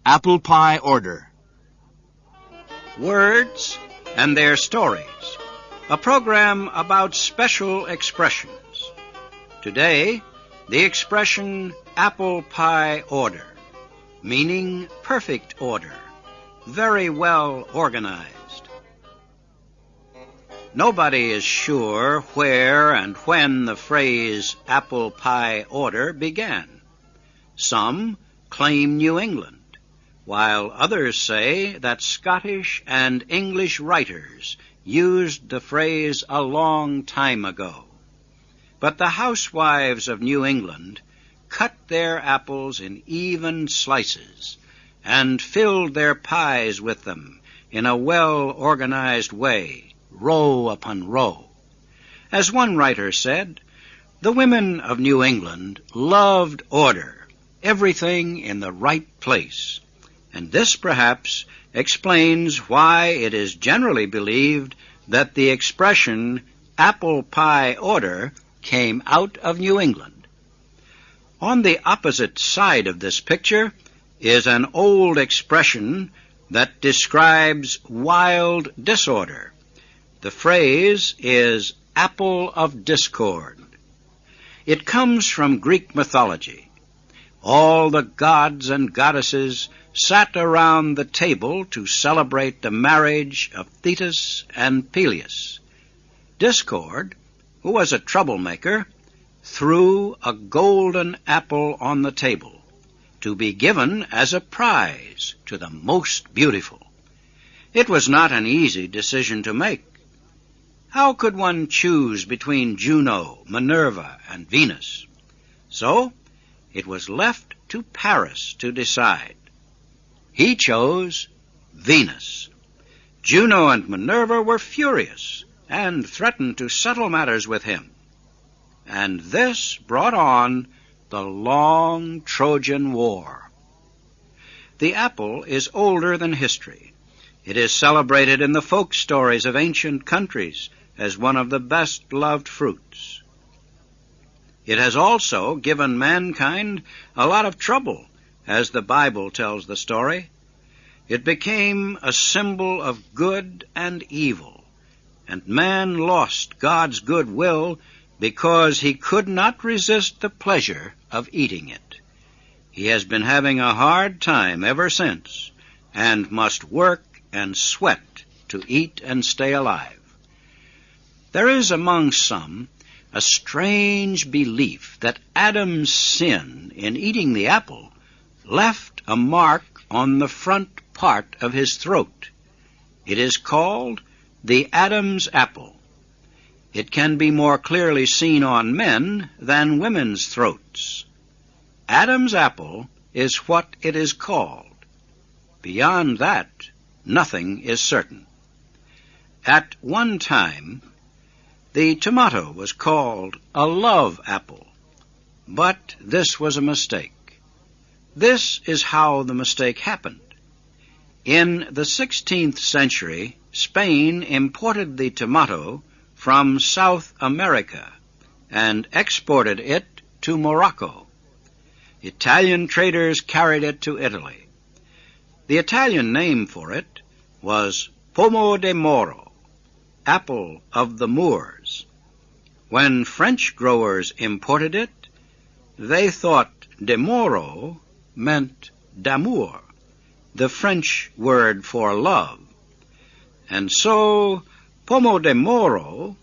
Apple Pie Order. Words and Their Stories, a program about special expressions. Today, the expression apple pie order, meaning perfect order, very well organized. Nobody is sure where and when the phrase apple pie order began. Some claim New England, while others say that Scottish and English writers used the phrase a long time ago. But the housewives of New England cut their apples in even slices and filled their pies with them in a well-organized way, row upon row. As one writer said, the women of New England loved order, everything in the right place, and this perhaps explains why it is generally believed that the expression apple pie order came out of New England. On the opposite side of this picture is an old expression that describes wild disorder. The phrase is apple of discord. It comes from Greek mythology. All the gods and goddesses sat around the table to celebrate the marriage of Thetis and Peleus. Discord, who was a troublemaker, threw a golden apple on the table to be given as a prize to the most beautiful. It was not an easy decision to make. How could one choose between Juno, Minerva, and Venus? So it was left to Paris to decide. He chose Venus. Juno and Minerva were furious and threatened to settle matters with him. And this brought on the long Trojan War. The apple is older than history. It is celebrated in the folk stories of ancient countries as one of the best-loved fruits. It has also given mankind a lot of trouble, as the Bible tells the story. It became a symbol of good and evil, and man lost God's good will because he could not resist the pleasure of eating it. He has been having a hard time ever since, and must work and sweat to eat and stay alive. There is among some a strange belief that Adam's sin in eating the apple left a mark on the front part of his throat. It is called the Adam's apple. It can be more clearly seen on men than women's throats. Adam's apple is what it is called. Beyond that, nothing is certain. At one time, the tomato was called a love apple, but this was a mistake. This is how the mistake happened. In the 16th century, Spain imported the tomato from South America and exported it to Morocco. Italian traders carried it to Italy. The Italian name for it was pomo de Moro, apple of the Moors. When French growers imported it, they thought de Moro meant d'amour, the French word for love. And so pomo de Moro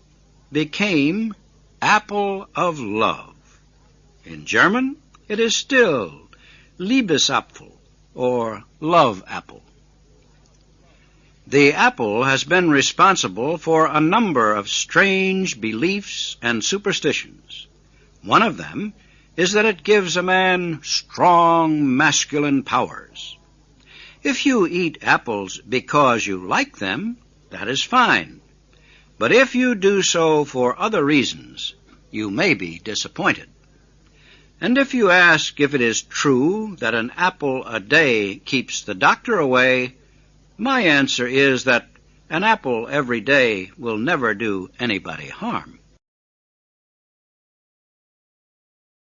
became apple of love. In German, it is still Liebesapfel, or love apple. The apple has been responsible for a number of strange beliefs and superstitions. One of them is that it gives a man strong masculine powers. If you eat apples because you like them, that is fine. But if you do so for other reasons, you may be disappointed. And if you ask if it is true that an apple a day keeps the doctor away, my answer is that an apple every day will never do anybody harm.